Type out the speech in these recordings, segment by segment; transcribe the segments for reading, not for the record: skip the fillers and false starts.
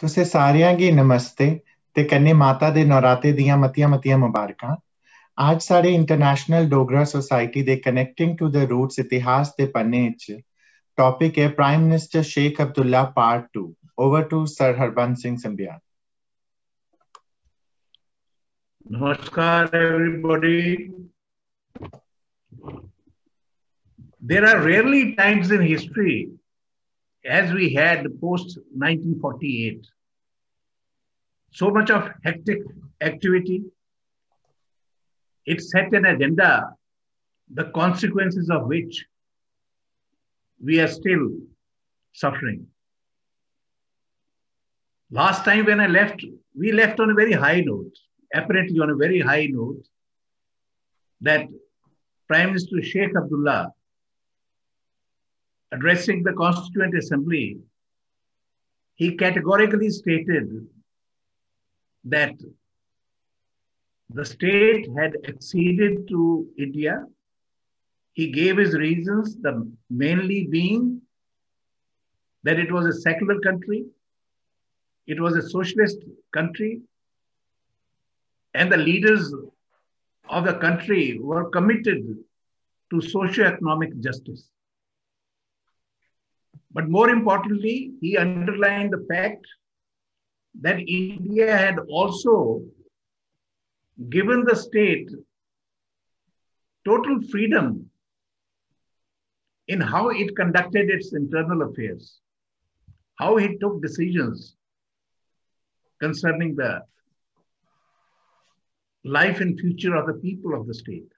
तुसे सारियां गी नमस्ते ते कन्नै माता दे नवराते दियां मतियां मतियां मुबारकां। आज साढ़े इंटरनेशनल डोगरा सोसाइटी दे कनेक्टिंग टू द रूट्स इतिहास दे पन्ने च टॉपिक है prime minister Sheikh Abdullah part 2। Over to sir Harbans Singh संबियान। Namaskar, everybody. There are rarely times in history, as we had post 1948, so much of hectic activity. It set an agenda, the consequences of which we are still suffering. Last time when I left, we left on a very high note, apparently on a very high note, that Prime Minister Sheikh Abdullah, addressing the Constituent Assembly, he categorically stated that the state had acceded to India. He gave his reasons, the mainly being that it was a secular country, it was a socialist country, and the leaders of the country were committed to socio-economic justice. But more importantly, he underlined the fact that India had also given the state total freedom in how it conducted its internal affairs, how it took decisions concerning the life and future of the people of the state.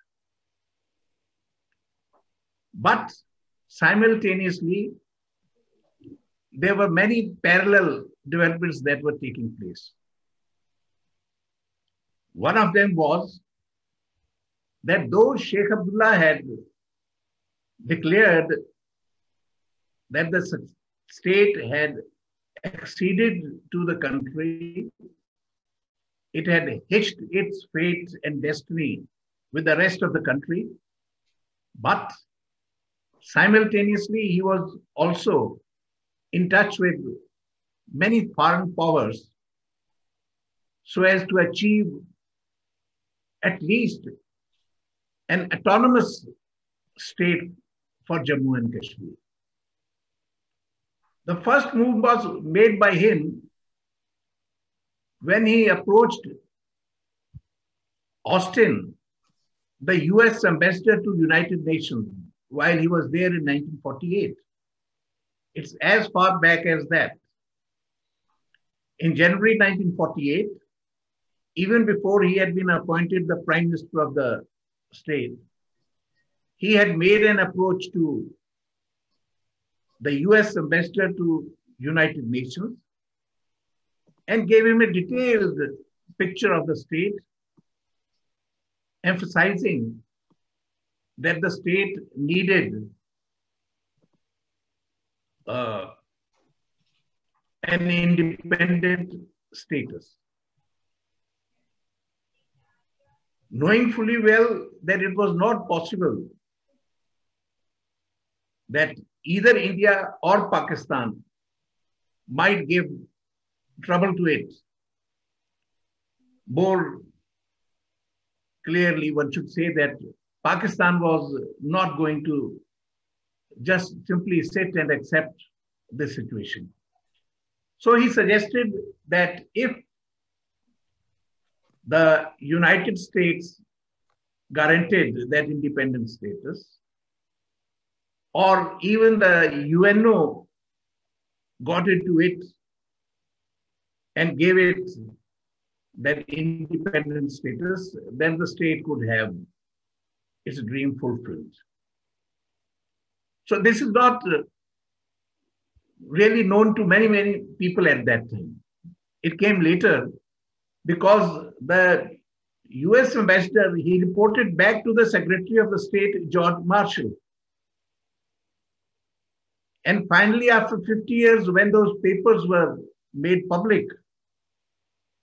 But simultaneously, there were many parallel developments that were taking place. One of them was that though Sheikh Abdullah had declared that the state had acceded to the country, it had hitched its fate and destiny with the rest of the country, but simultaneously he was also in touch with many foreign powers so as to achieve at least an autonomous state for Jammu and Kashmir. The first move was made by him when he approached Austin, the US ambassador to United Nations, while he was there in 1948. It's as far back as that. In January 1948, even before he had been appointed the Prime Minister of the state, he had made an approach to the US ambassador to United Nations and gave him a detailed picture of the state, emphasizing that the state needed an independent status. Knowing fully well that it was not possible that either India or Pakistan might give trouble to it. More clearly, one should say that Pakistan was not going to just simply sit and accept this situation. So he suggested that if the United States guaranteed that independent status, or even the UNO got into it and gave it that independent status, then the state could have its dream fulfilled. So this is not really known to many, many people at that time. It came later because the US ambassador, he reported back to the Secretary of the State, George Marshall. And finally, after 50 years, when those papers were made public,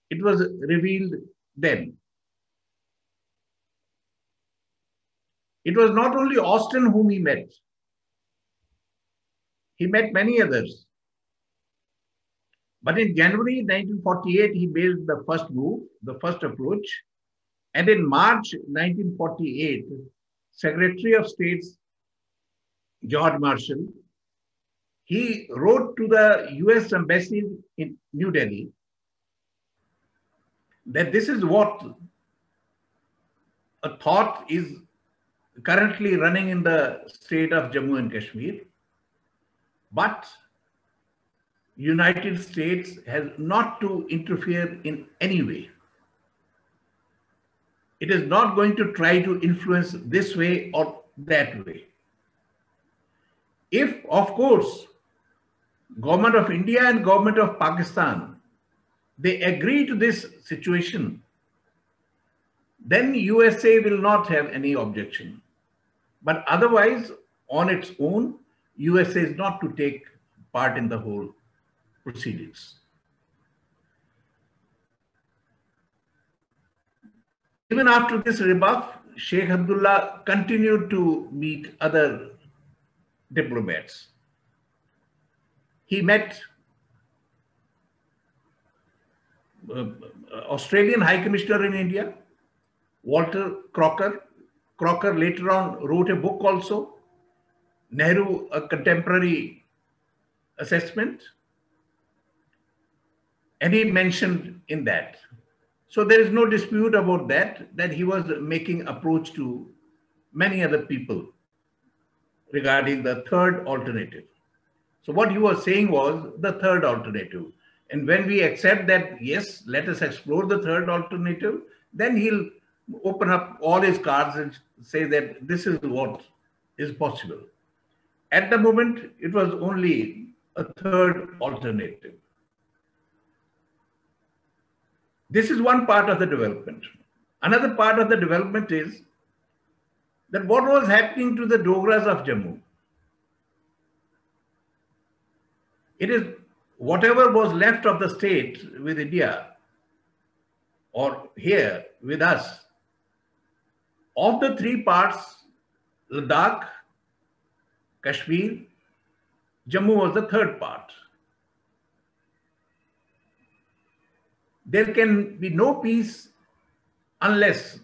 it was revealed then. It was not only Austin whom he met many others. But in January 1948, he made the first move, the first approach. And in March 1948, Secretary of State George Marshall, he wrote to the US Embassy in New Delhi that this is what a thought is currently running in the state of Jammu and Kashmir, but United States has not to interfere in any way. It is not going to try to influence this way or that way. If, of course, Government of India and Government of Pakistan, they agree to this situation, then USA will not have any objection. But otherwise, on its own, USA is not to take part in the whole proceedings. Even after this rebuff, Sheikh Abdullah continued to meet other diplomats. He met Australian High Commissioner in India, Walter Crocker. Crocker later on wrote a book also, Nehru, A Contemporary Assessment. And he mentioned in that. So there is no dispute about that he was making approach to many other people regarding the third alternative. So what he was saying was the third alternative. And when we accept that, yes, let us explore the third alternative, then he'll open up all his cards and say that this is what is possible. At the moment, it was only a third alternative. This is one part of the development. Another part of the development is that what was happening to the Dogras of Jammu. It is whatever was left of the state with India or here with us. Of the three parts, Ladakh, Kashmir, Jammu was the third part. There can be no peace unless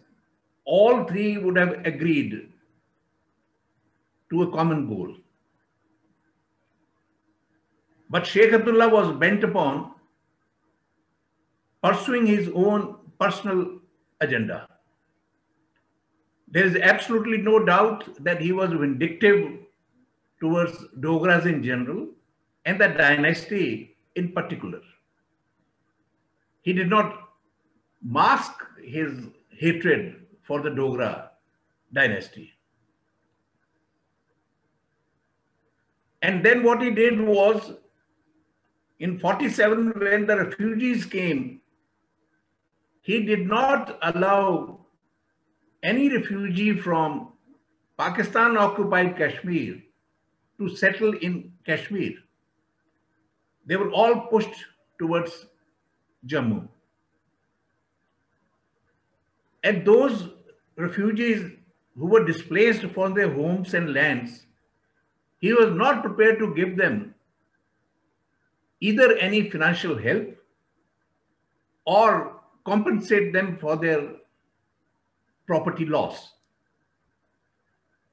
all three would have agreed to a common goal. But Sheikh Abdullah was bent upon pursuing his own personal agenda. There is absolutely no doubt that he was vindictive towards Dogras in general and the dynasty in particular. He did not mask his hatred for the Dogra dynasty. And then what he did was, in 47, when the refugees came, he did not allow any refugee from Pakistan-occupied Kashmir to settle in Kashmir. They were all pushed towards Jammu. And those refugees who were displaced from their homes and lands, he was not prepared to give them either any financial help or compensate them for their property loss.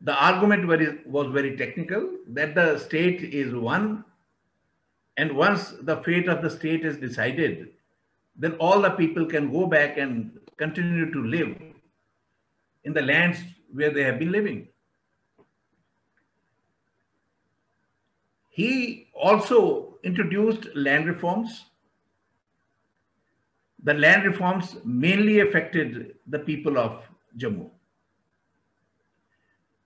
The argument was very technical, that the state is one, and once the fate of the state is decided, then all the people can go back and continue to live in the lands where they have been living. He also introduced land reforms. The land reforms mainly affected the people of Jammu.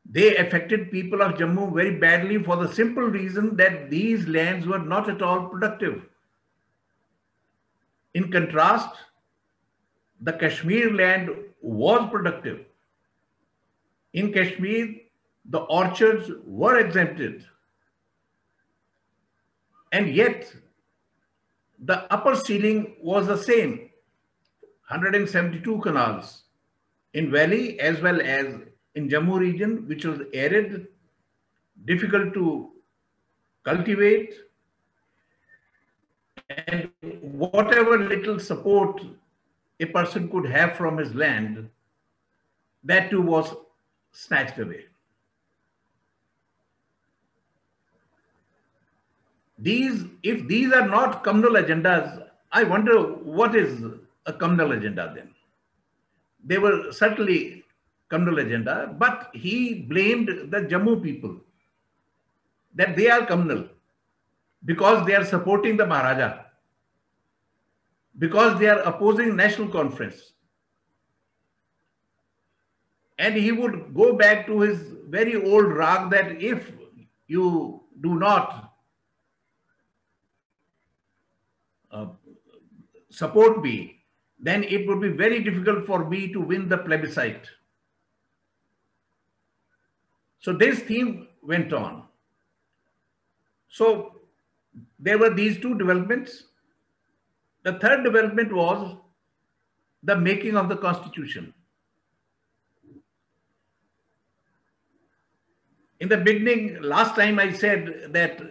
They affected people of Jammu very badly for the simple reason that these lands were not at all productive. In contrast, the Kashmir land was productive. In Kashmir, the orchards were exempted. And yet, the upper ceiling was the same, 172 canals in valley as well as in Jammu region, which was arid, difficult to cultivate, And whatever little support a person could have from his land, that too was snatched away. If these are not communal agendas, I wonder what is a communal agenda then. They were certainly communal agenda, but he blamed the Jammu people that they are communal because they are supporting the Maharaja, because they are opposing national conference. And he would go back to his very old rag that if you do not support me, then it would be very difficult for me to win the plebiscite. So this theme went on. So there were these two developments. The third development was the making of the Constitution. In the beginning, last time I said that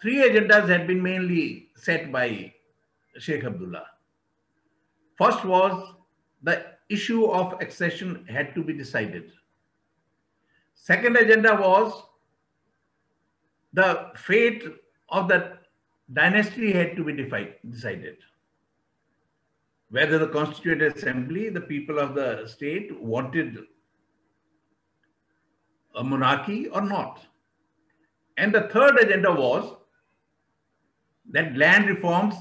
three agendas had been mainly set by Sheikh Abdullah. First was the issue of accession had to be decided. Second agenda was the fate of the dynasty had to be decided. Whether the Constituent Assembly, the people of the state, wanted a monarchy or not. And the third agenda was that land reforms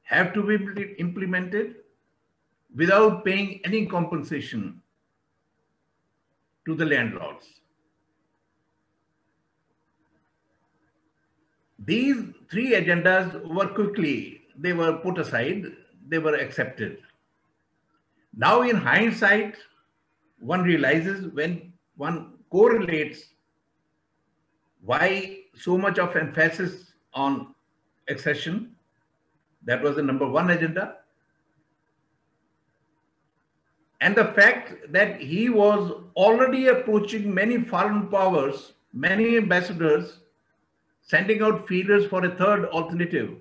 have to be implemented without paying any compensation to the landlords. These three agendas were they were put aside, they were accepted. Now in hindsight, one realizes when one correlates why so much of emphasis on accession, that was the number one agenda, and the fact that he was already approaching many foreign powers, many ambassadors, sending out feelers for a third alternative,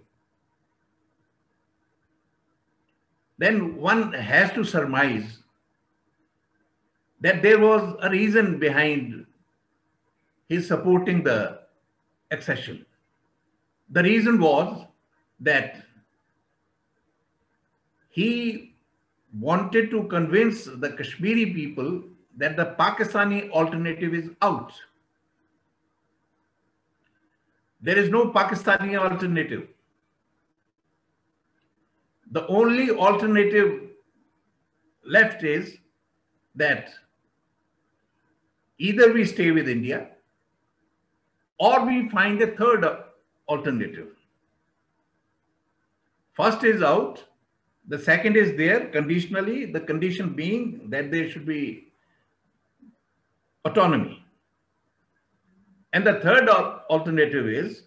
then one has to surmise that there was a reason behind his supporting the accession. The reason was that he wanted to convince the Kashmiri people that the Pakistani alternative is out. There is no Pakistani alternative. The only alternative left is that either we stay with India or we find a third alternative. First is out, the second is there conditionally, the condition being that there should be autonomy. And the third alternative is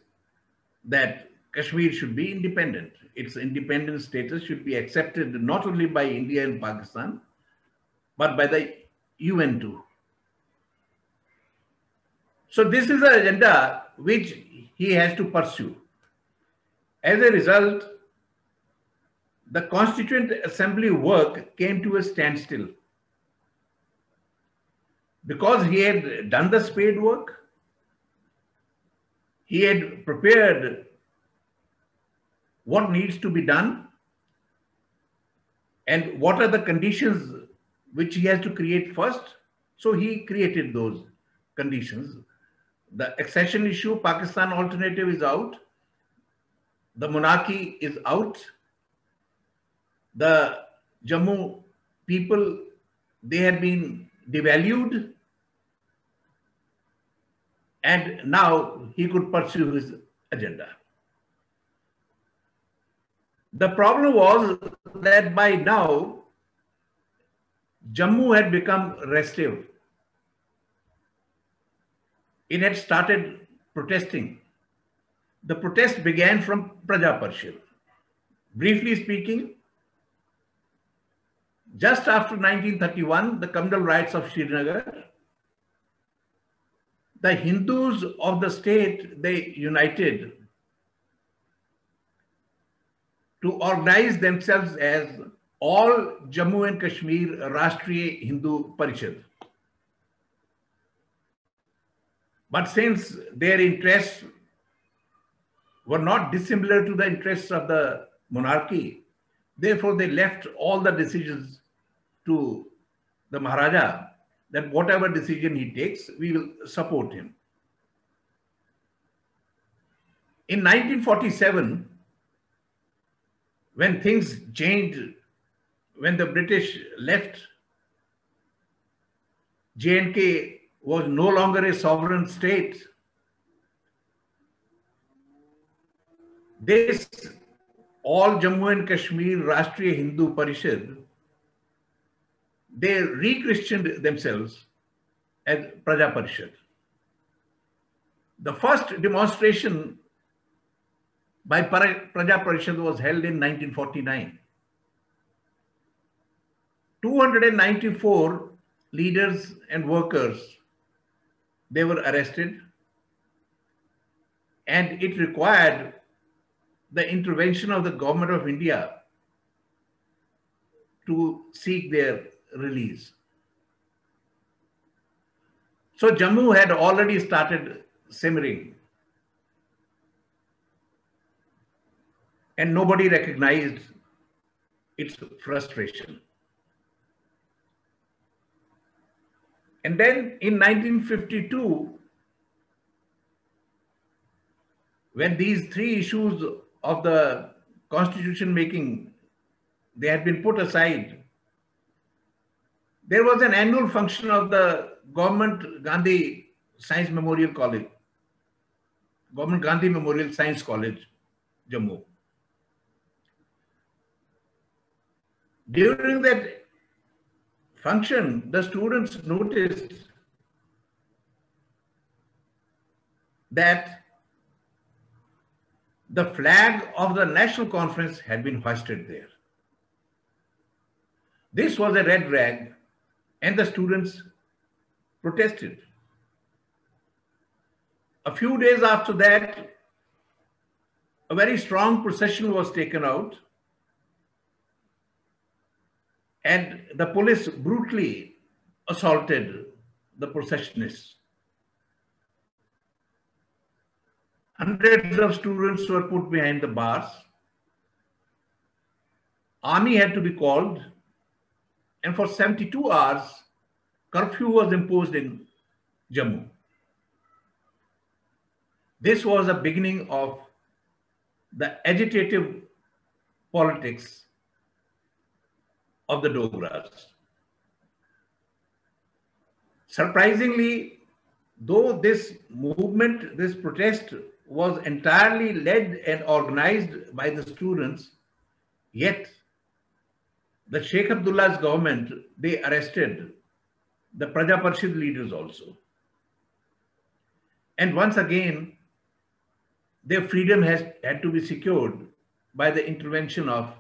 that Kashmir should be independent. Its independent status should be accepted not only by India and Pakistan, but by the UN too. So this is an agenda which he has to pursue. As a result, the Constituent Assembly work came to a standstill. Because he had done the spade work, he had prepared what needs to be done and what are the conditions which he has to create first. So he created those conditions. The accession issue, Pakistan alternative is out. The monarchy is out. The Jammu people, they had been devalued. And now he could pursue his agenda. The problem was that by now, Jammu had become restive. It had started protesting. The protest began from Praja Parshad. Briefly speaking, just after 1931, the communal riots of Srinagar, the Hindus of the state, they united to organize themselves as All Jammu and Kashmir Rashtriya Hindu Parishad. But since their interests were not dissimilar to the interests of the monarchy, therefore they left all the decisions to the Maharaja, that whatever decision he takes, we will support him. In 1947, when things changed, when the British left, J&K was no longer a sovereign state. This All Jammu and Kashmir Rashtriya Hindu Parishad, they re-christianed themselves as Praja Parishad. The first demonstration by Praja Parishad was held in 1949. 294 leaders and workers, they were arrested, and it required the intervention of the government of India to seek their release. So Jammu had already started simmering, and nobody recognized its frustration. And then in 1952, when these three issues of the constitution making, they had been put aside, there was an annual function of the Government Gandhi Science Memorial College, Government Gandhi Memorial Science College, Jammu. During that function, the students noticed that the flag of the National Conference had been hoisted there. This was a red rag, and the students protested. A few days after that, a very strong procession was taken out, and the police brutally assaulted the processionists. Hundreds of students were put behind the bars. Army had to be called, and for 72 hours, curfew was imposed in Jammu. This was the beginning of the agitative politics of the Dogras. Surprisingly, though this movement, this protest was entirely led and organized by the students, yet the Sheikh Abdullah's government, they arrested the Praja Parishad leaders also. And once again, their freedom had to be secured by the intervention of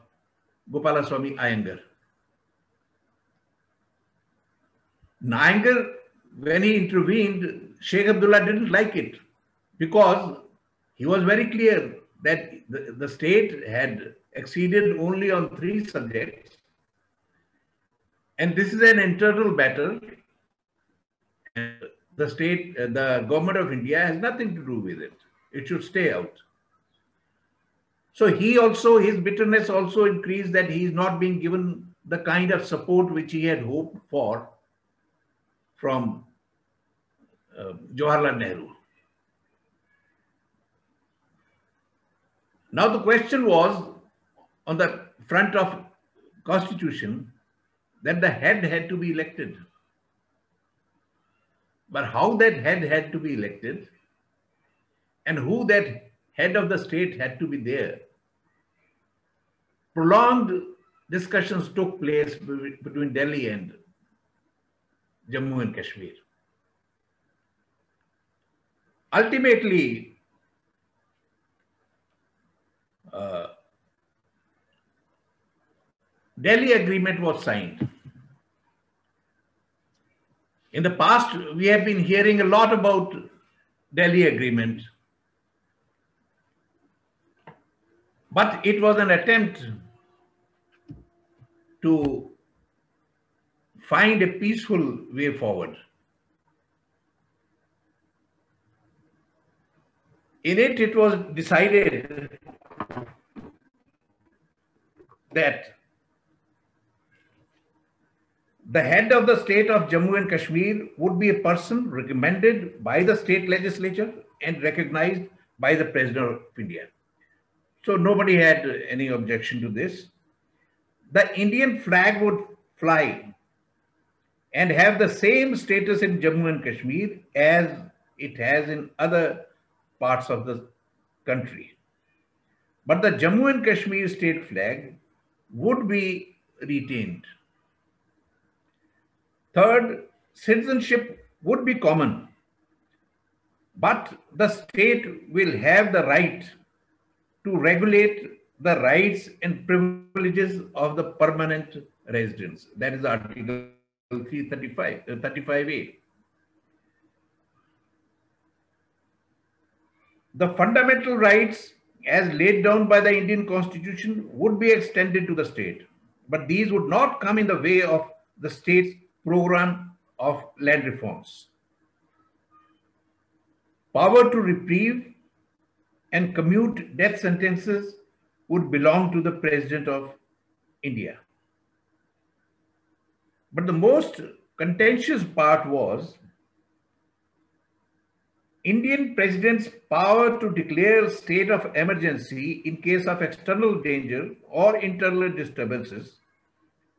Gopalaswamy Iyengar. Iyengar, when he intervened, Sheikh Abdullah didn't like it, because he was very clear that the state had acceded only on 3 subjects, and this is an internal battle, and the government of India has nothing to do with it. It should stay out. So his bitterness also increased, that he is not being given the kind of support which he had hoped for from Jawaharlal Nehru. Now the question was, on the front of constitution, that the head had to be elected. But how that head had to be elected, and who that head of the state had to be there, prolonged discussions took place between Delhi and Jammu and Kashmir. Ultimately, Delhi Agreement was signed. In the past, we have been hearing a lot about Delhi Agreement. But it was an attempt to find a peaceful way forward. In it, it was decided that the head of the state of Jammu and Kashmir would be a person recommended by the state legislature and recognized by the President of India. So nobody had any objection to this. The Indian flag would fly and have the same status in Jammu and Kashmir as it has in other parts of the country. But the Jammu and Kashmir state flag would be retained. Third, citizenship would be common, but the state will have the right to regulate the rights and privileges of the permanent residents. That is Article 35A. The fundamental rights as laid down by the Indian Constitution would be extended to the state, but these would not come in the way of the state's program of land reforms. Power to reprieve and commute death sentences would belong to the President of India. But the most contentious part was Indian President's power to declare state of emergency in case of external danger or internal disturbances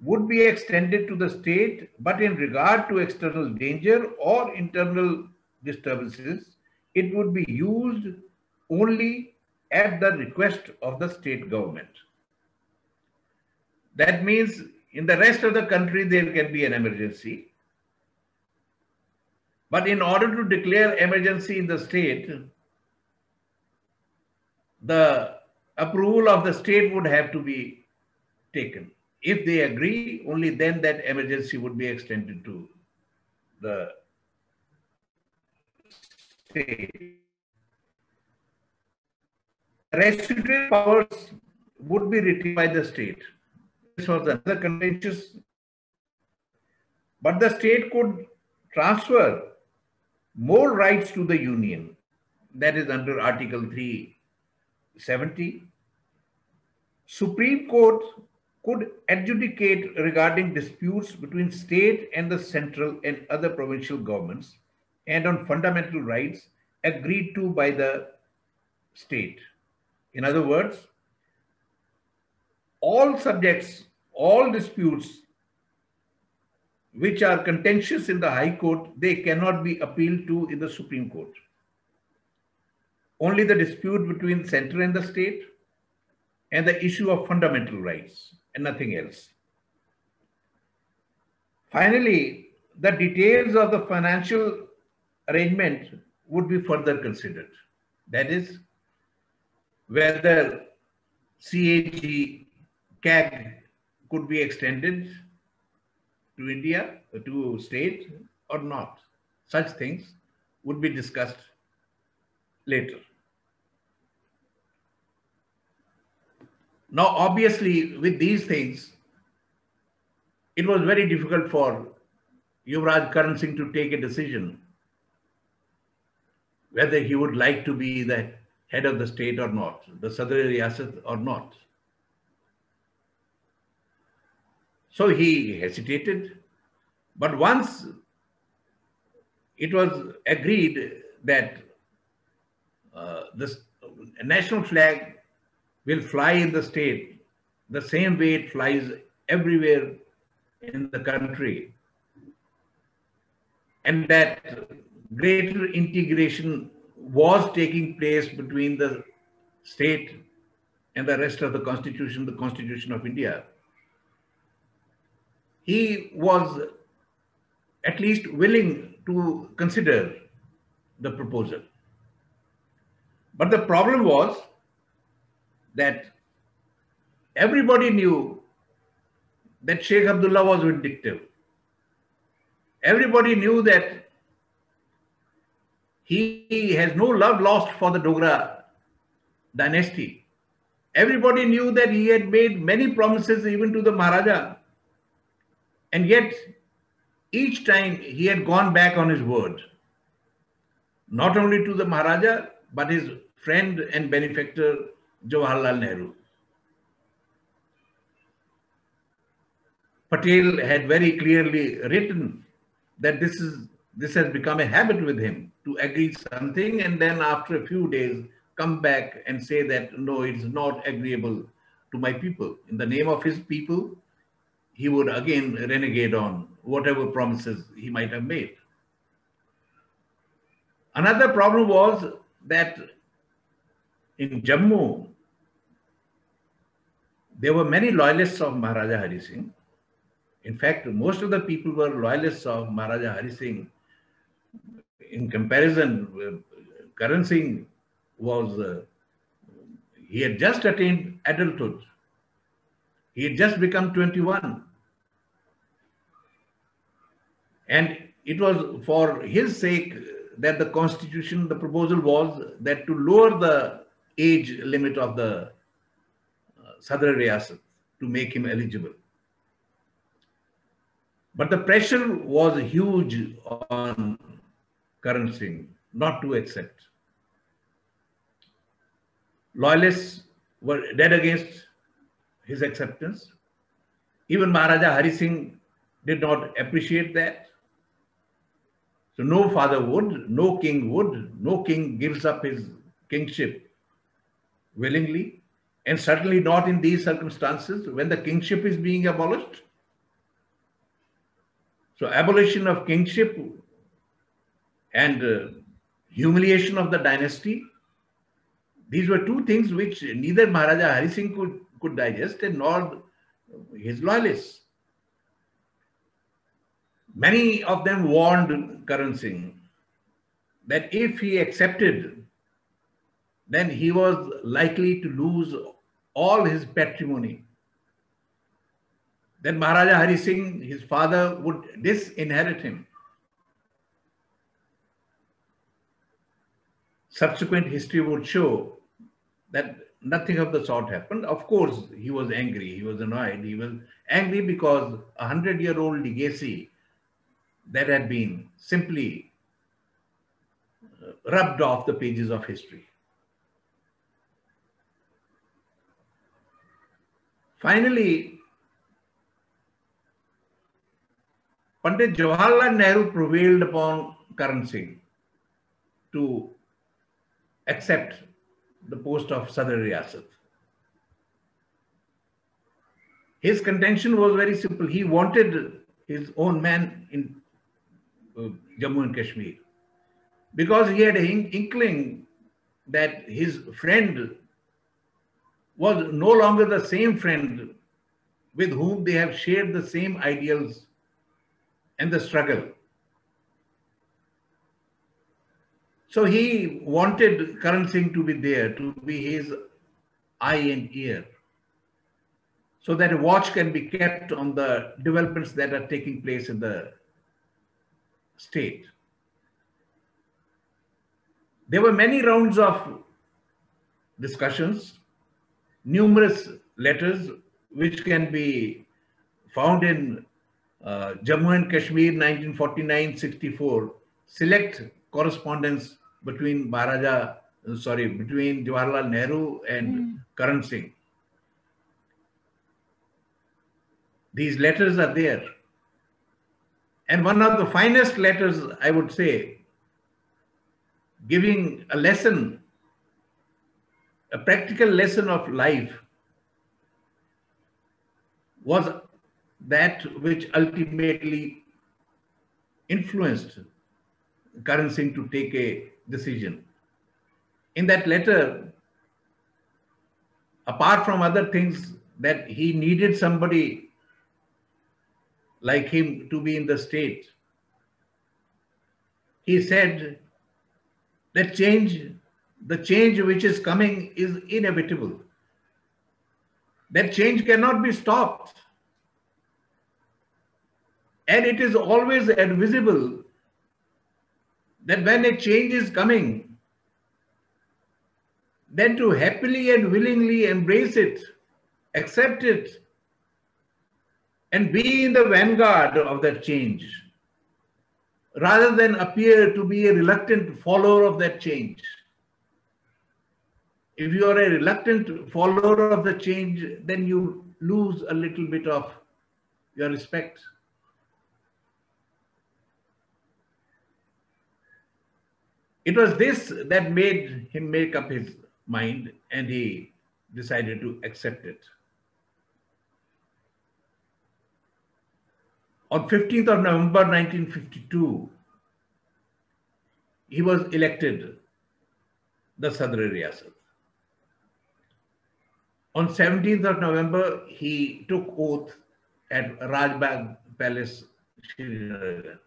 would be extended to the state, but in regard to external danger or internal disturbances, it would be used only at the request of the state government. That means in the rest of the country, there can be an emergency. But in order to declare emergency in the state, the approval of the state would have to be taken. If they agree, only then that emergency would be extended to the state. Restrictive powers would be retained by the state. This was another contentious. But the state could transfer more rights to the union. That is under Article 370. Supreme Court could adjudicate regarding disputes between state and the central and other provincial governments and on fundamental rights agreed to by the state. In other words, all subjects, all disputes which are contentious in the High Court, they cannot be appealed to in the Supreme Court. Only the dispute between the center and the state and the issue of fundamental rights and nothing else. Finally, the details of the financial arrangement would be further considered. That is, whether CAG could be extended to India, to state or not. Such things would be discussed later. Now, obviously, with these things, it was very difficult for Yuvraj Karan Singh to take a decision whether he would like to be the head of the state or not, the Sadr Riyasat or not. So he hesitated, but once it was agreed that the national flag will fly in the state the same way it flies everywhere in the country, and that greater integration was taking place between the state and the rest of the Constitution of India, he was at least willing to consider the proposal. But the problem was that everybody knew that Sheikh Abdullah was vindictive. Everybody knew that he has no love lost for the Dogra dynasty. Everybody knew that he had made many promises even to the Maharaja. And yet, each time he had gone back on his word. Not only to the Maharaja, but his friend and benefactor, Jawaharlal Nehru. Patel had very clearly written that this has become a habit with him to agree something and then after a few days come back and say that no, it's not agreeable to my people. In the name of his people, he would again renegade on whatever promises he might have made. Another problem was that in Jammu, there were many loyalists of Maharaja Hari Singh. In fact, most of the people were loyalists of Maharaja Hari Singh. In comparison, Karan Singh was, he had just attained adulthood. He had just become 21. And it was for his sake that the constitution, the proposal was that to lower the age limit of the Sadr Riyasat to make him eligible. But the pressure was huge on Karan Singh not to accept. Loyalists were dead against his acceptance. Even Maharaja Hari Singh did not appreciate that. So no father would, no king would, no king gives up his kingship willingly, and certainly not in these circumstances when the kingship is being abolished. So abolition of kingship and humiliation of the dynasty, these were two things which neither Maharaja Hari Singh could digest and nor his loyalists. Many of them warned Karan Singh that if he accepted, then he was likely to lose all his patrimony. Then Maharaja Hari Singh, his father, would disinherit him. Subsequent history would show that nothing of the sort happened. Of course, he was angry, he was annoyed. He was angry because a 100-year-old legacy that had been simply rubbed off the pages of history. Finally, Pandit Jawaharlal Nehru prevailed upon Karan Singh to accept the post of Sadr Riyasat. His contention was very simple. He wanted his own man in Jammu and Kashmir because he had an inkling that his friend was no longer the same friend with whom they have shared the same ideals and the struggle. So he wanted Karan Singh to be there, to be his eye and ear, so that a watch can be kept on the developments that are taking place in the state. There were many rounds of discussions, numerous letters which can be found in Jammu and Kashmir 1949-64, select correspondence between between Jawaharlal Nehru and Karan Singh. These letters are there. And one of the finest letters, I would say, giving a lesson, a practical lesson of life, was that which ultimately influenced Karan Singh to take a decision. In that letter, apart from other things, that he needed somebody like him to be in the state, he said that the change which is coming is inevitable. That change cannot be stopped. And it is always advisable that when a change is coming, then to happily and willingly embrace it, accept it, and be in the vanguard of that change, rather than appear to be a reluctant follower of that change. If you are a reluctant follower of the change, then you lose a little bit of your respect. It was this that made him make up his mind, and he decided to accept it. On 15th of November 1952, he was elected the Sadr Riyasat. On 17th of November, he took oath at Rajbagh Palace, Srinagar.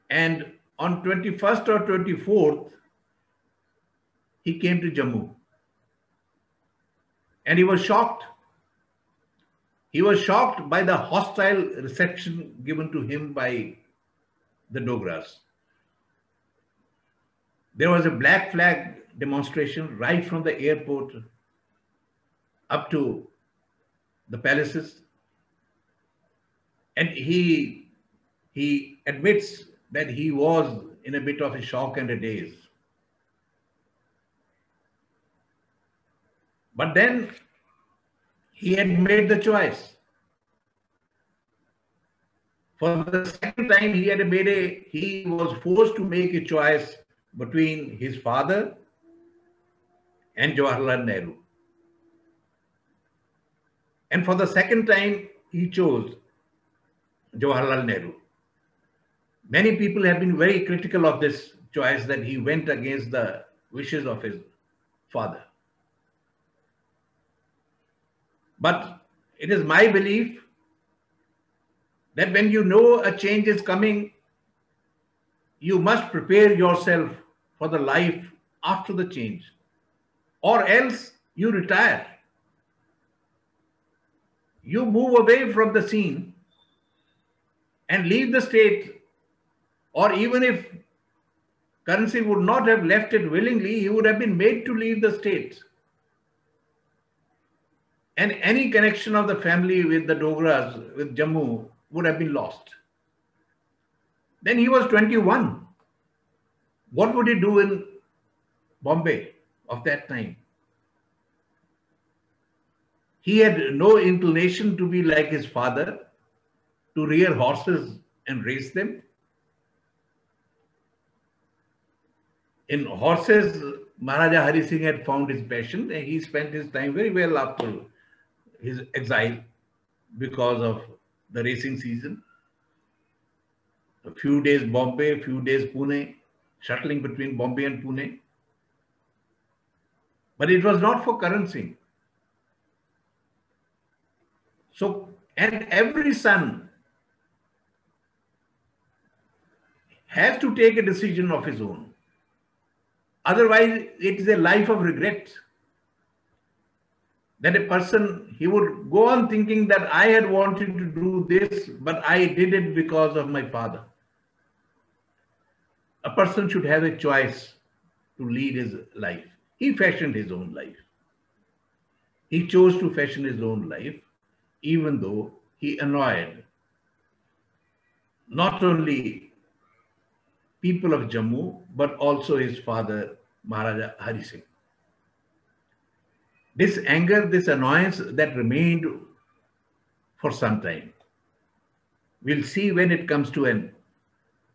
And on 21st or 24th, he came to Jammu. And he was shocked. He was shocked by the hostile reception given to him by the Dogras. There was a black flag demonstration right from the airport up to the palaces. And he admits that he was in a bit of a shock and a daze. But then he had made the choice. For the second time, he was forced to make a choice between his father and Jawaharlal Nehru. And for the second time, he chose Jawaharlal Nehru. Many people have been very critical of this choice, that he went against the wishes of his father. But it is my belief that when you know a change is coming, you must prepare yourself for the life after the change, or else you retire. You move away from the scene and leave the state, or even if Currency would not have left it willingly, he would have been made to leave the state. And any connection of the family with the Dogras, with Jammu, would have been lost. Then he was 21. What would he do in Bombay of that time? He had no inclination to be like his father, to rear horses and race them. In horses, Maharaja Hari Singh had found his passion, and he spent his time very well after his exile because of the racing season. A few days Bombay, a few days Pune, shuttling between Bombay and Pune. But it was not for Karan Singh. So, and every son has to take a decision of his own. Otherwise, it is a life of regret. That a person, he would go on thinking that I had wanted to do this, but I did it because of my father. A person should have a choice to lead his life. He fashioned his own life. He chose to fashion his own life, even though he annoyed not only people of Jammu, but also his father, Maharaja Hari Singh. This anger, this annoyance that remained for some time. We'll see when it comes to an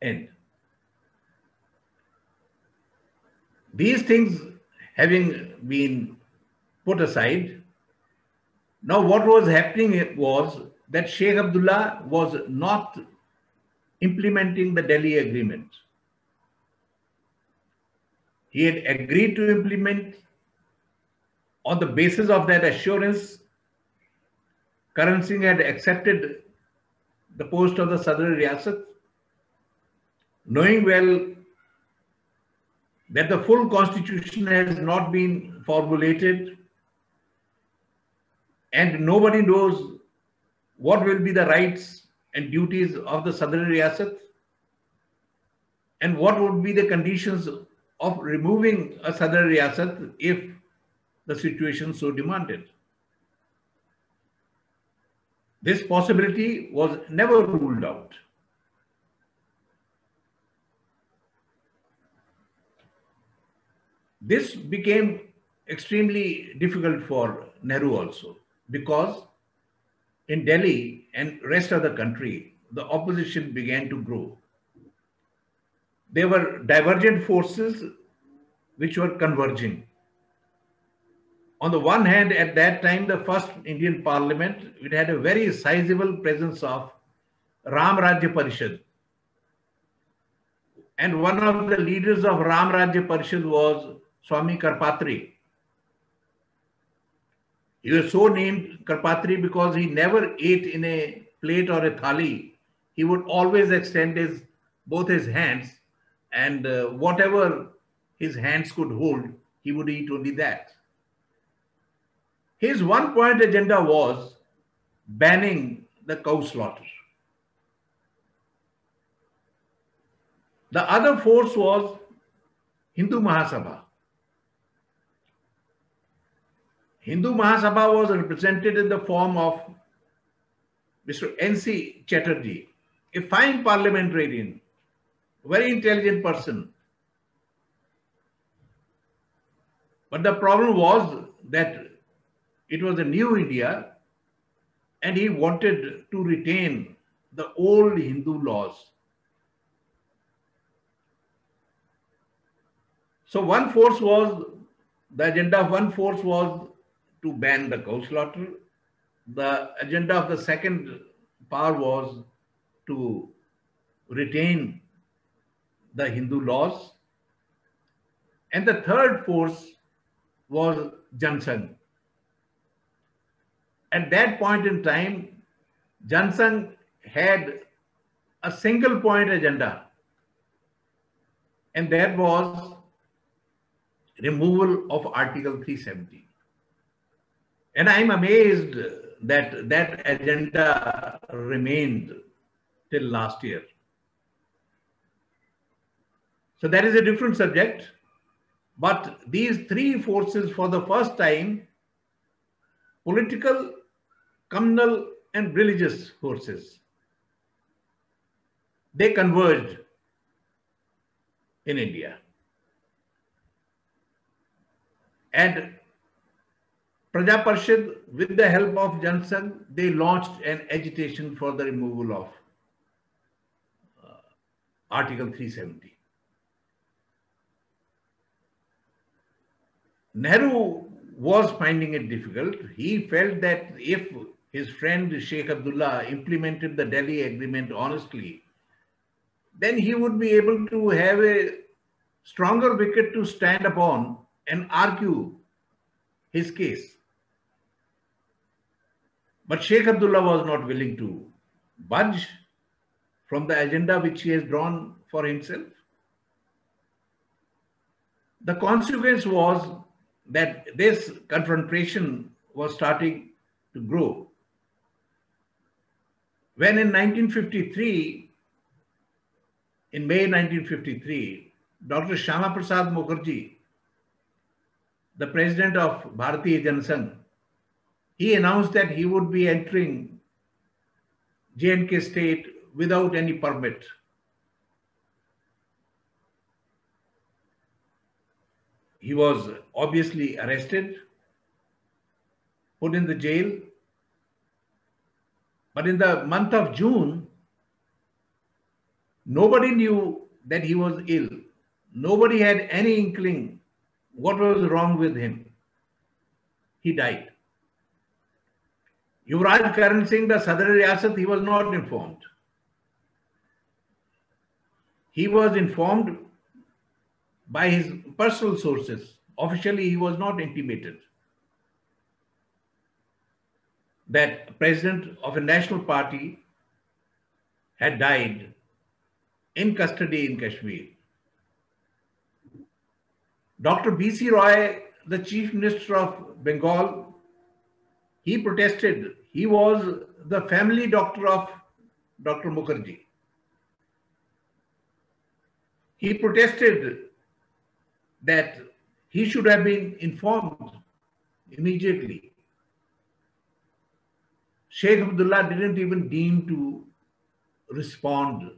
end. These things having been put aside, now what was happening was that Sheikh Abdullah was not implementing the Delhi Agreement. He had agreed to implement. On the basis of that assurance, Karan Singh had accepted the post of the Sadr Riyasat, knowing well that the full constitution has not been formulated and nobody knows what will be the rights and duties of the Sadr Riyasat. and what would be the conditions of removing a Sadr Riyasat if the situation so demanded. This possibility was never ruled out. This became extremely difficult for Nehru also, because in Delhi and rest of the country, the opposition began to grow. There were divergent forces which were converging. On the one hand, at that time, the first Indian parliament, it had a very sizable presence of Ram Rajya Parishad. And one of the leaders of Ram Rajya Parishad was Swami Karpatri. He was so named Karpatri because he never ate in a plate or a thali. He would always extend both his hands, and whatever his hands could hold, he would eat only that. His one-point agenda was banning the cow slaughter. The other force was Hindu Mahasabha. Hindu Mahasabha was represented in the form of Mr. N.C. Chatterjee, a fine parliamentarian, very intelligent person. But the problem was that it was a new India, and he wanted to retain the old Hindu laws. So the agenda of one force was to ban the cow slaughter. The agenda of the second power was to retain the Hindu laws. And the third force was Jan Sangh. At that point in time, Jan Sangh had a single point agenda, and that was removal of Article 370. And I'm amazed that that agenda remained till last year. So that is a different subject. But these three forces, for the first time, political, communal, and religious forces, they converged in India. And Praja Parishad, with the help of Jan Sangh, they launched an agitation for the removal of Article 370. Nehru was finding it difficult. He felt that if his friend Sheikh Abdullah implemented the Delhi Agreement honestly, then he would be able to have a stronger wicket to stand upon and argue his case. But Sheikh Abdullah was not willing to budge from the agenda which he has drawn for himself. The consequence was that this confrontation was starting to grow. When in 1953, in May 1953, Dr. Shyama Prasad Mukherjee, the president of Bharatiya Janasangh, he announced that he would be entering J&K state without any permit. He was obviously arrested, put in the jail. But in the month of June, nobody knew that he was ill. Nobody had any inkling what was wrong with him. He died. Yuvraj Karan Singh, the Sadr Riyasat, he was not informed. He was informed by his personal sources. Officially, he was not intimated that president of a national party had died in custody in Kashmir. Dr. B.C. Roy, the Chief Minister of Bengal, he protested. He was the family doctor of Dr. Mukherjee. he protested that he should have been informed immediately. Sheikh Abdullah didn't even deign to respond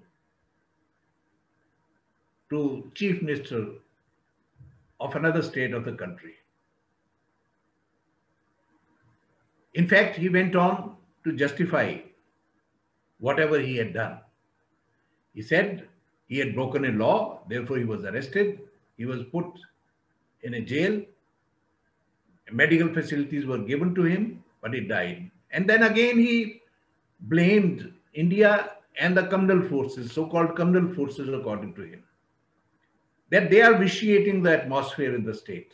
to Chief Minister of another state of the country. In fact, he went on to justify whatever he had done. He said he had broken a law, therefore he was arrested. He was put in a jail. Medical facilities were given to him, but he died. And then again he blamed India and the communal forces, so-called communal forces according to him, that they are vitiating the atmosphere in the state.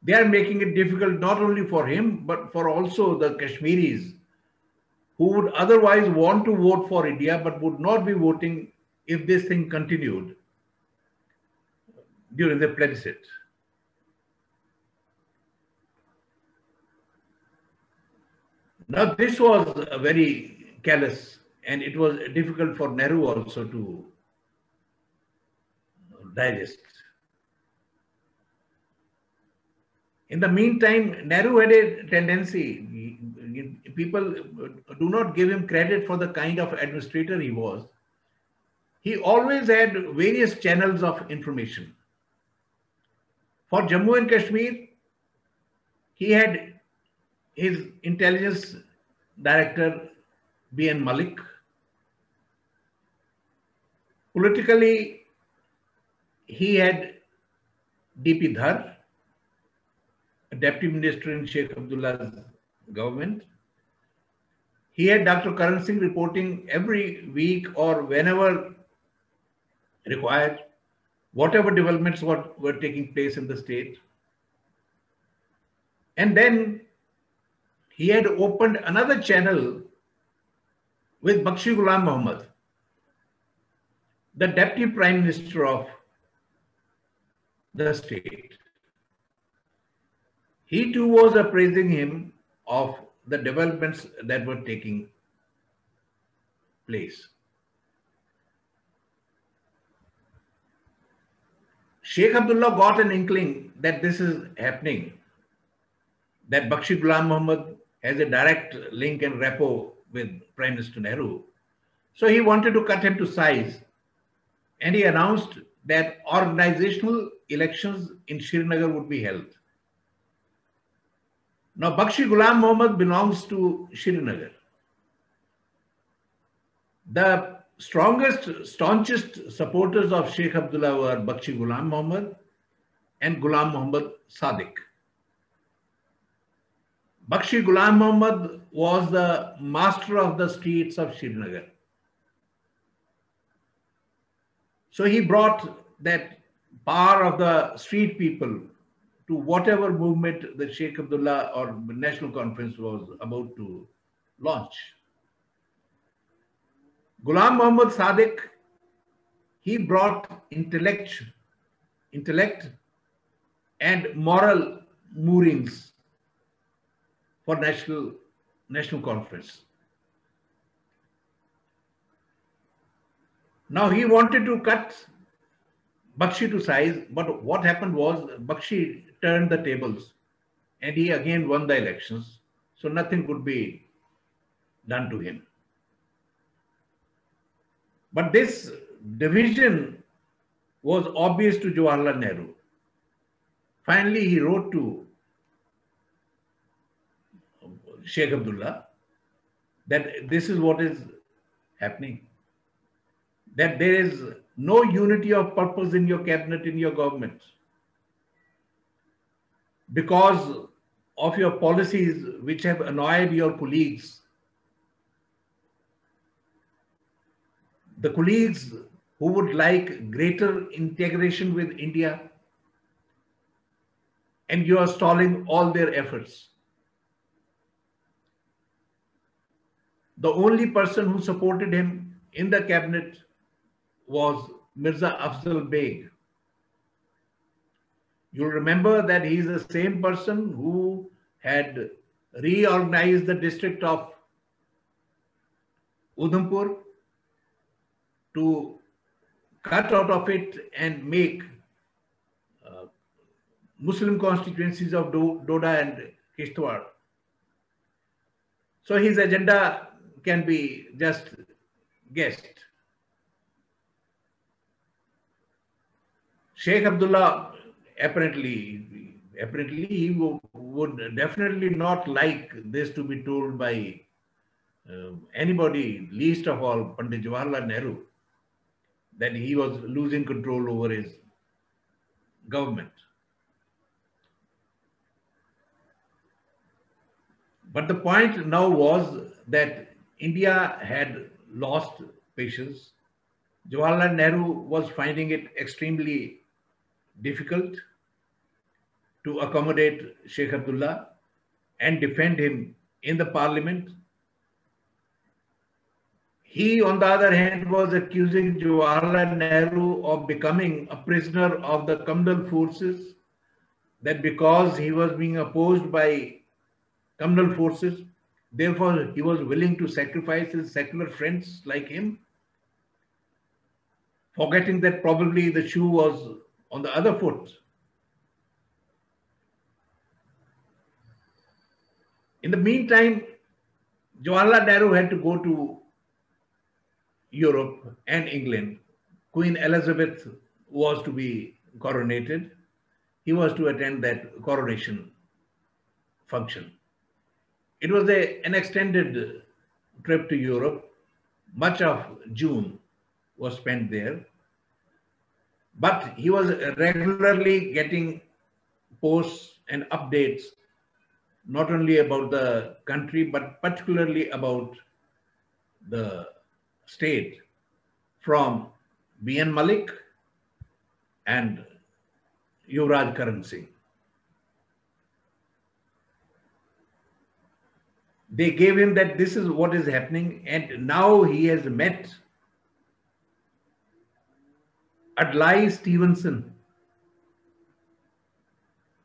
They are making it difficult not only for him, but for also the Kashmiris who would otherwise want to vote for India, but would not be voting if this thing continued during the plebiscite. Now, this was very callous, and it was difficult for Nehru also to digest. In the meantime, Nehru had a tendency, people do not give him credit for the kind of administrator he was. He always had various channels of information. For Jammu and Kashmir, he had his intelligence director, B.N. Malik. Politically, he had D.P. Dhar, a deputy minister in Sheikh Abdullah's government. He had Dr. Karan Singh reporting every week or whenever required, whatever developments were taking place in the state. And then he had opened another channel with Bakshi Ghulam Muhammad, the deputy prime minister of the state. He too was appraising him of the developments that were taking place. Sheikh Abdullah got an inkling that this is happening, that Bakshi Ghulam Muhammad has a direct link and rapport with Prime Minister Nehru. So he wanted to cut him to size, and he announced that organizational elections in Srinagar would be held. Now, Bakshi Ghulam Muhammad belongs to Srinagar. The strongest, staunchest supporters of Sheikh Abdullah were Bakshi Ghulam Muhammad and Ghulam Muhammad Sadiq. Bakshi Ghulam Muhammad was the master of the streets of Srinagar. So he brought that power of the street people to whatever movement the Sheikh Abdullah or National Conference was about to launch. Ghulam Muhammad Sadiq, he brought intellect and moral moorings for National Conference. Now he wanted to cut Bakshi to size, but what happened was Bakshi turned the tables and he again won the elections. So nothing could be done to him. But this division was obvious to Jawaharlal Nehru. Finally, he wrote to Sheikh Abdullah that this is what is happening, that there is no unity of purpose in your cabinet, in your government, because of your policies which have annoyed your colleagues. The colleagues who would like greater integration with India, and you are stalling all their efforts. The only person who supported him in the cabinet was Mirza Afzal Beg. You'll remember that he is the same person who had reorganized the district of Udhampur to cut out of it and make Muslim constituencies of Doda and Kishtwar. So his agenda can be just guessed. Sheikh Abdullah apparently he would definitely not like this to be told by anybody, least of all Pandit Jawaharlal Nehru, that he was losing control over his government. But the point now was that India had lost patience. Jawaharlal Nehru was finding it extremely difficult to accommodate Sheikh Abdullah and defend him in the parliament. He, on the other hand, was accusing Jawaharlal Nehru of becoming a prisoner of the communal forces, that because he was being opposed by communal forces, therefore he was willing to sacrifice his secular friends like him, forgetting that probably the shoe was on the other foot. In the meantime, Jawaharlal Nehru had to go to Europe and England. Queen Elizabeth was to be coronated. He was to attend that coronation function. It was an extended trip to Europe. Much of June was spent there. But he was regularly getting posts and updates, not only about the country, but particularly about the state, from B.N. Malik and Yuvraj Karan Singh. They gave him that this is what is happening, and now he has met Adlai Stevenson,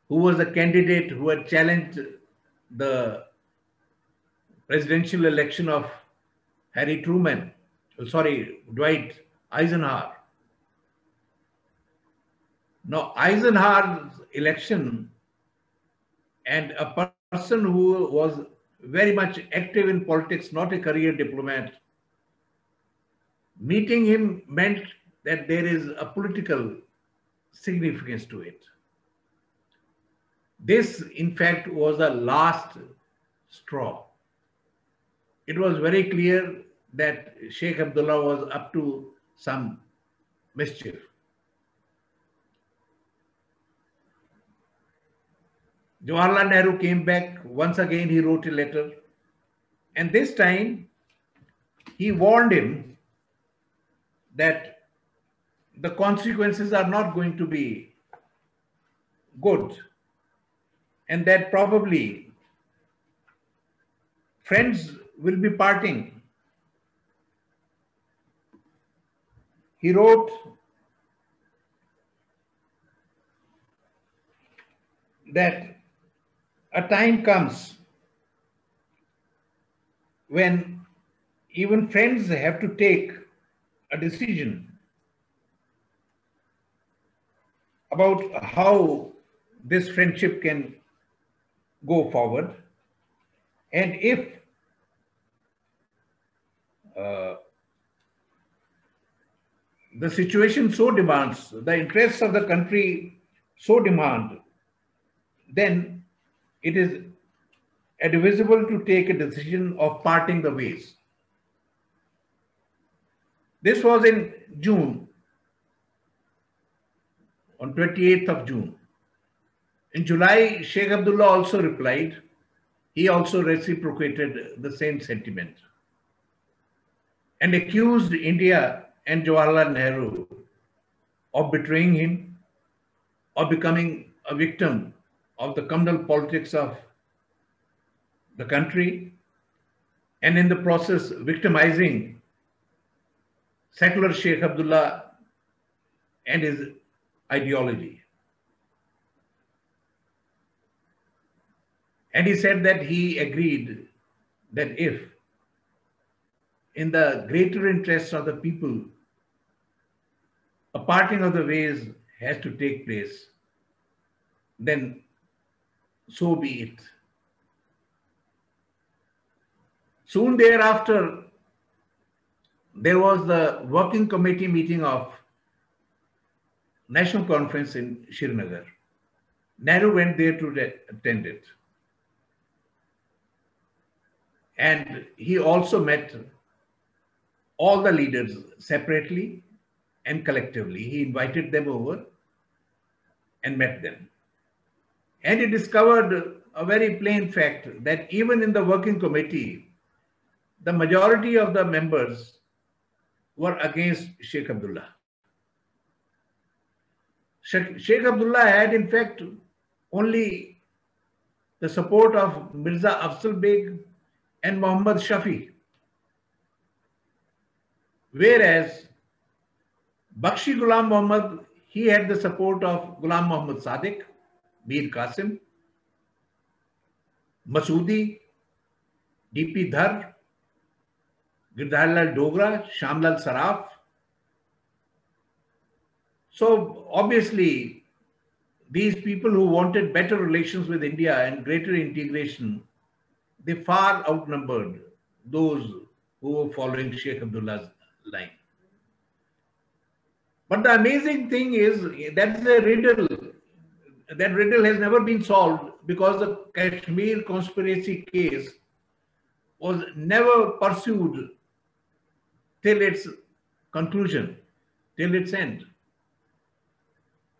who was a candidate who had challenged the presidential election of Dwight Eisenhower. Now, Eisenhower's election, and a person who was very much active in politics, not a career diplomat, meeting him meant that there is a political significance to it. This, in fact, was the last straw. It was very clear that Sheikh Abdullah was up to some mischief. Jawaharlal Nehru came back. Once again, he wrote a letter. And this time, he warned him that the consequences are not going to be good, and that probably friends will be parting. He wrote that a time comes when even friends have to take a decision about how this friendship can go forward. And if the situation so demands, the interests of the country so demand, then it is advisable to take a decision of parting the ways. This was in June, on 28th of June. In July, Sheikh Abdullah also replied. He also reciprocated the same sentiment and accused India and Jawaharlal Nehru of betraying him, of becoming a victim of the communal politics of the country, and in the process victimizing secular Sheikh Abdullah and his ideology. And he said that he agreed that if, in the greater interests of the people, a parting of the ways has to take place, then so be it. Soon thereafter, there was the working committee meeting of National Conference in Srinagar. Nehru went there to attend it. And he also met all the leaders separately and collectively. He invited them over and met them. And he discovered a very plain fact that even in the working committee, the majority of the members were against Sheikh Abdullah. Sheikh Abdullah had, in fact, only the support of Mirza Afzal Beg and Muhammad Shafi, whereas Bakshi Ghulam Muhammad, he had the support of Ghulam Muhammad Sadiq, Mir Qasim, Masoodi, D.P. Dhar, Girdharlal Dogra, Shamlal Saraf. So obviously, these people who wanted better relations with India and greater integration, they far outnumbered those who were following Sheikh Abdullah's line. But the amazing thing is that's a riddle. That riddle has never been solved because the Kashmir conspiracy case was never pursued till its conclusion, till its end.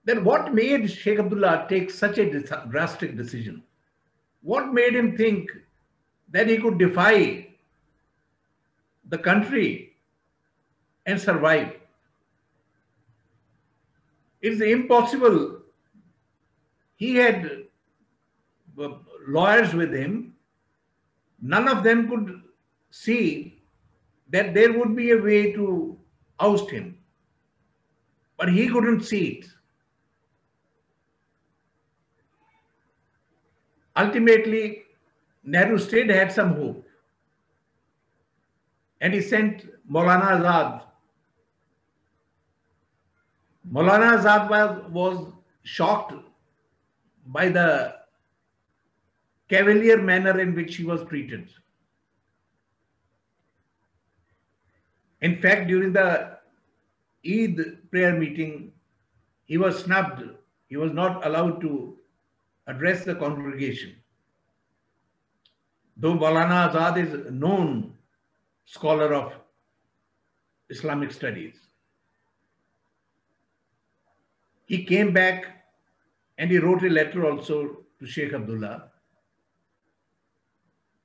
Then what made Sheikh Abdullah take such a drastic decision? What made him think that he could defy the country and survive? It's impossible. He had lawyers with him. None of them could see that there would be a way to oust him. But he couldn't see it. Ultimately, Nehru still had some hope. And he sent Maulana Azad. Maulana Azad was shocked by the cavalier manner in which he was treated. In fact, during the Eid prayer meeting, he was snubbed. He was not allowed to address the congregation. Though Maulana Azad is a known scholar of Islamic studies. He came back and he wrote a letter also to Sheikh Abdullah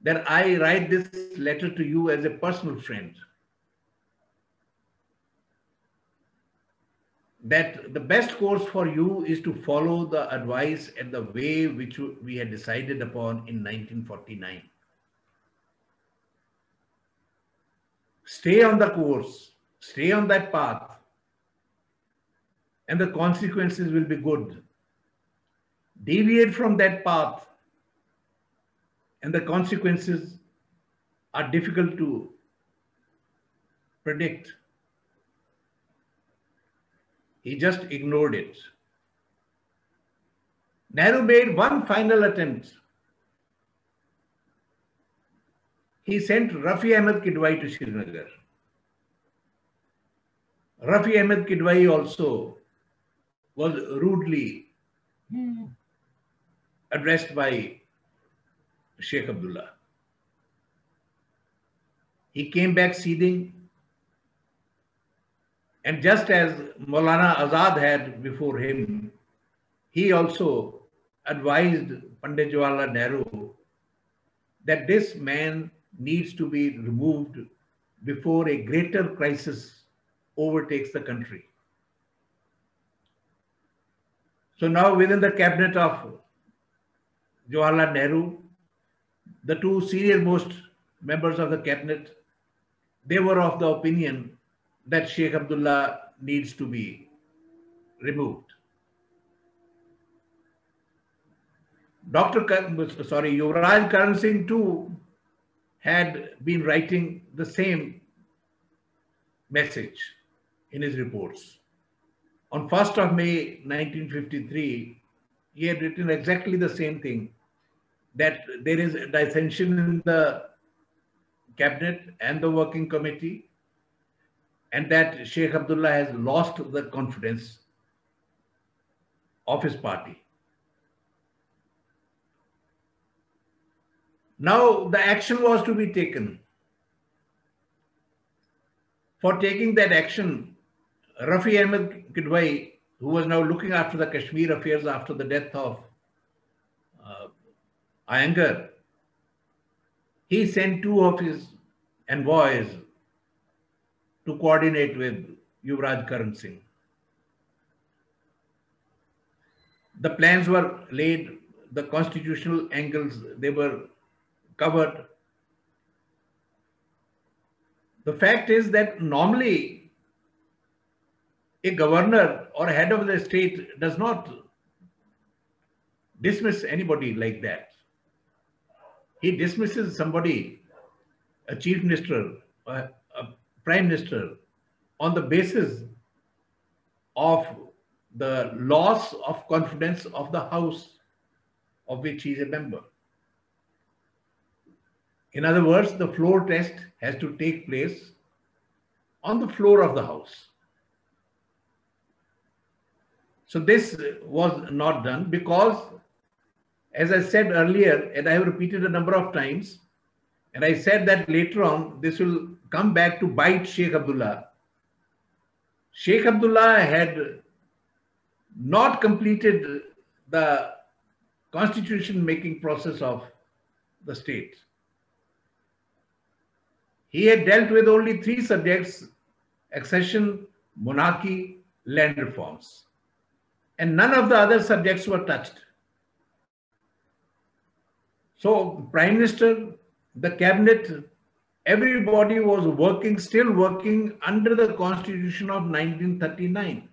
that I write this letter to you as a personal friend. That the best course for you is to follow the advice and the way which we had decided upon in 1949. Stay on the course, stay on that path, and the consequences will be good. Deviate from that path, and the consequences are difficult to predict. He just ignored it. Nehru made one final attempt. He sent Rafi Ahmed Kidwai to Srinagar. Rafi Ahmed Kidwai also was rudely addressed by Sheikh Abdullah. He came back seething, and just as Maulana Azad had before him, he also advised Pandit Jawaharlal Nehru that this man needs to be removed before a greater crisis overtakes the country. So now within the cabinet of Jawaharlal Nehru, the two senior most members of the cabinet, they were of the opinion that Sheikh Abdullah needs to be removed. Yuvraj Karan Singh too had been writing the same message in his reports. On 1st of May 1953, he had written exactly the same thing, that there is dissension in the cabinet and the working committee, and that Sheikh Abdullah has lost the confidence of his party. Now the action was to be taken. For taking that action, Rafi Ahmed Kidwai, who was now looking after the Kashmir affairs after the death of Iyengar, he sent two of his envoys to coordinate with Yuvraj Karan Singh. The plans were laid, the constitutional angles, they were covered. The fact is that normally a governor or head of the state does not dismiss anybody like that. He dismisses somebody, a chief minister, a prime minister, on the basis of the loss of confidence of the house of which he is a member. In other words, the floor test has to take place on the floor of the house. So this was not done because, as I said earlier, and I have repeated a number of times, and I said that later on this will come back to bite Sheikh Abdullah. Sheikh Abdullah had not completed the constitution making process of the state. He had dealt with only three subjects: accession, monarchy, land reforms. And none of the other subjects were touched. So Prime Minister, the cabinet, everybody was working, still working under the Constitution of 1939.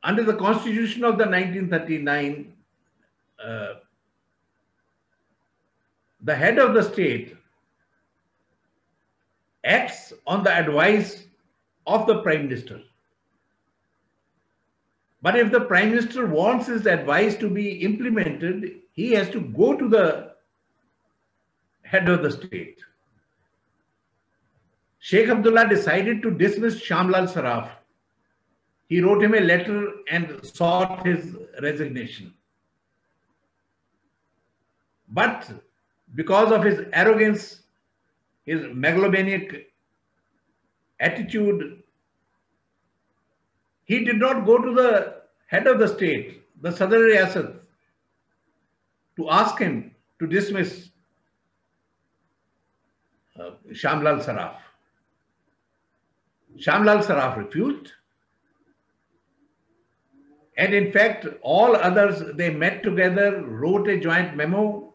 Under the Constitution of the 1939, the head of the state acts on the advice of the Prime Minister. But if the Prime Minister wants his advice to be implemented, he has to go to the head of the state. Sheikh Abdullah decided to dismiss Shamlal Saraf. He wrote him a letter and sought his resignation. But because of his arrogance, his megalomaniac attitude, he did not go to the head of the state, the Sadr Riyasat, to ask him to dismiss Shamlal Saraf. Shamlal Saraf refused. And in fact, all others, they met together, wrote a joint memo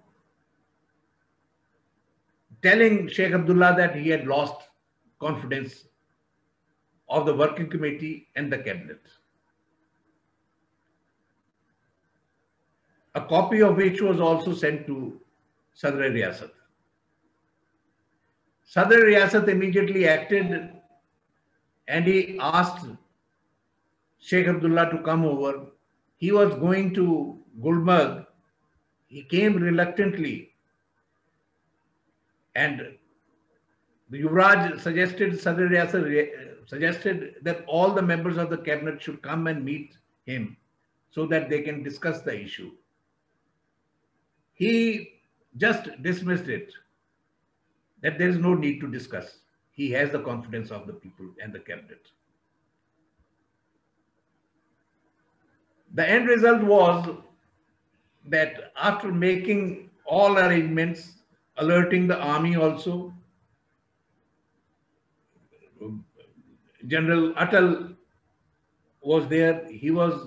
telling Sheikh Abdullah that he had lost confidence of the working committee and the cabinet. A copy of which was also sent to Sadr Riyasat. Sadr Riyasat immediately acted and he asked Sheikh Abdullah to come over. He was going to Gulmarg. He came reluctantly. And the Yuvraj suggested, Sadr Riyasat suggested that all the members of the cabinet should come and meet him so that they can discuss the issue. He just dismissed it, that there is no need to discuss. He has the confidence of the people and the cabinet. The end result was that after making all arrangements, alerting the army also, General Atal was there. He was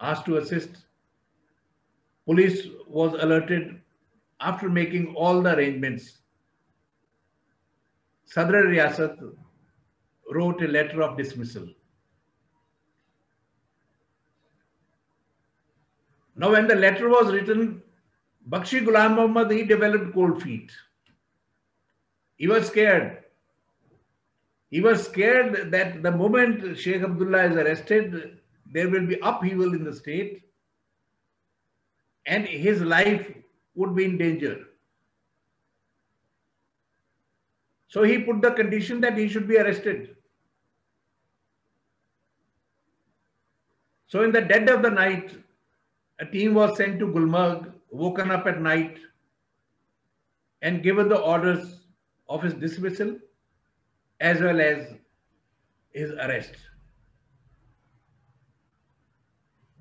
asked to assist. Police was alerted. After making all the arrangements, Sadr Riyasat wrote a letter of dismissal. Now, when the letter was written, Bakshi Ghulam Muhammad, he developed cold feet. He was scared. He was scared that the moment Sheikh Abdullah is arrested, there will be upheaval in the state and his life would be in danger. So he put the condition that he should be arrested. So in the dead of the night, a team was sent to Gulmarg, woken up at night and given the orders of his dismissal as well as his arrest.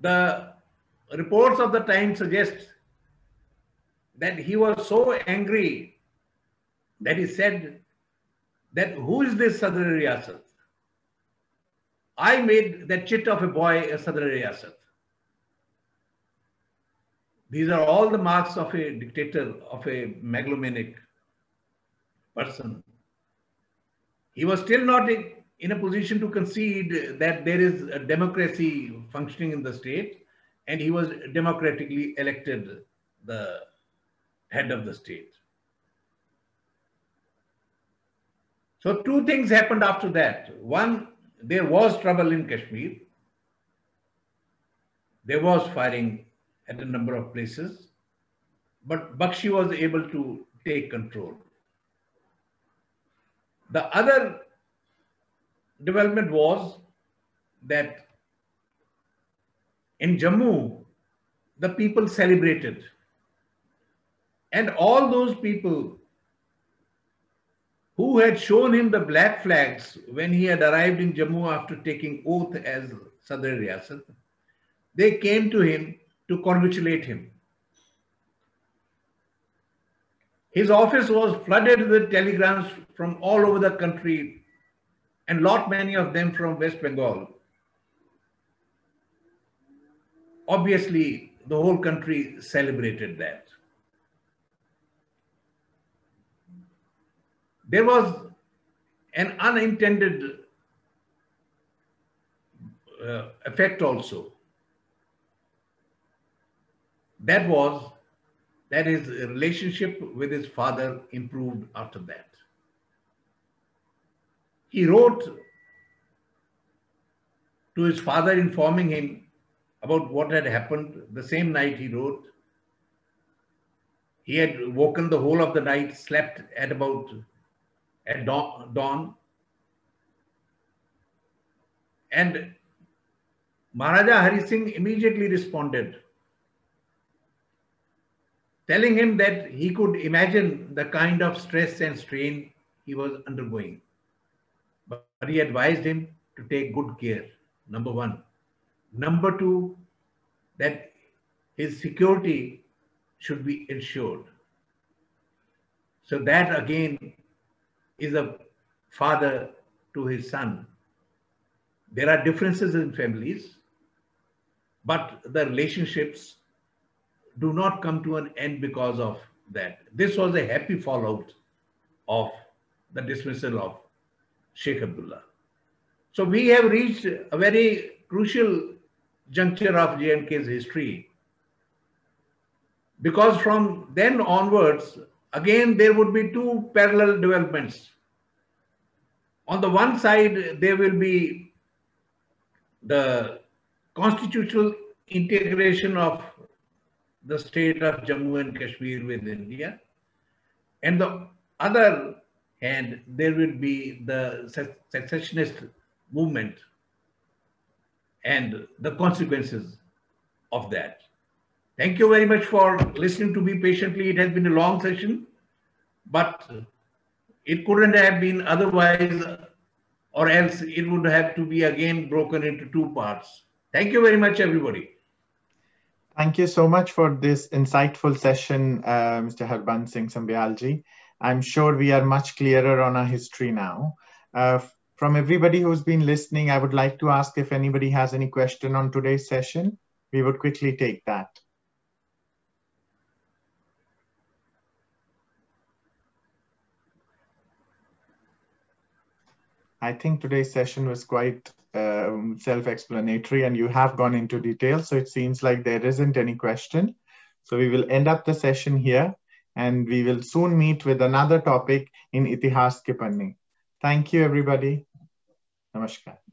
The reports of the time suggest that he was so angry that he said that who is this Sadr Riyasat? I made that chit of a boy a Sadr Riyasat. These are all the marks of a dictator, of a megalomaniac person. He was still not in a position to concede that there is a democracy functioning in the state, and he was democratically elected the head of the state. So two things happened after that. One, there was trouble in Kashmir. There was firing at a number of places, but Bakshi was able to take control. The other development was that in Jammu, the people celebrated. And all those people who had shown him the black flags when he had arrived in Jammu after taking oath as Sadr Riyasat, they came to him to congratulate him. His office was flooded with telegrams from all over the country, and many of them from West Bengal. Obviously, the whole country celebrated that. There was an unintended effect also. That was that his relationship with his father improved after that. He wrote to his father informing him about what had happened. The same night he wrote. He had woken the whole of the night, slept at dawn. And Maharaja Hari Singh immediately responded, telling him that he could imagine the kind of stress and strain he was undergoing. But he advised him to take good care, number one. Number two, that his security should be ensured. So that again is a father to his son. There are differences in families, but the relationships do not come to an end because of that. This was a happy fallout of the dismissal of Sheikh Abdullah. So we have reached a very crucial juncture of J&K's history, because from then onwards, again, there would be two parallel developments. On the one side, there will be the constitutional integration of the state of Jammu and Kashmir with India. And the other hand, there will be the secessionist movement and the consequences of that. Thank you very much for listening to me patiently. It has been a long session, but it couldn't have been otherwise, or else it would have to be again broken into two parts. Thank you very much, everybody. Thank you so much for this insightful session, Mr. Harbans Singh Sambyal-ji. I'm sure we are much clearer on our history now. From everybody who's been listening, I would like to ask if anybody has any question on today's session. We would quickly take that. I think today's session was quite self-explanatory, and you have gone into detail. So it seems like there isn't any question. So we will end up the session here, and we will soon meet with another topic in Itihas Ke Panne. Thank you, everybody. Namaskar.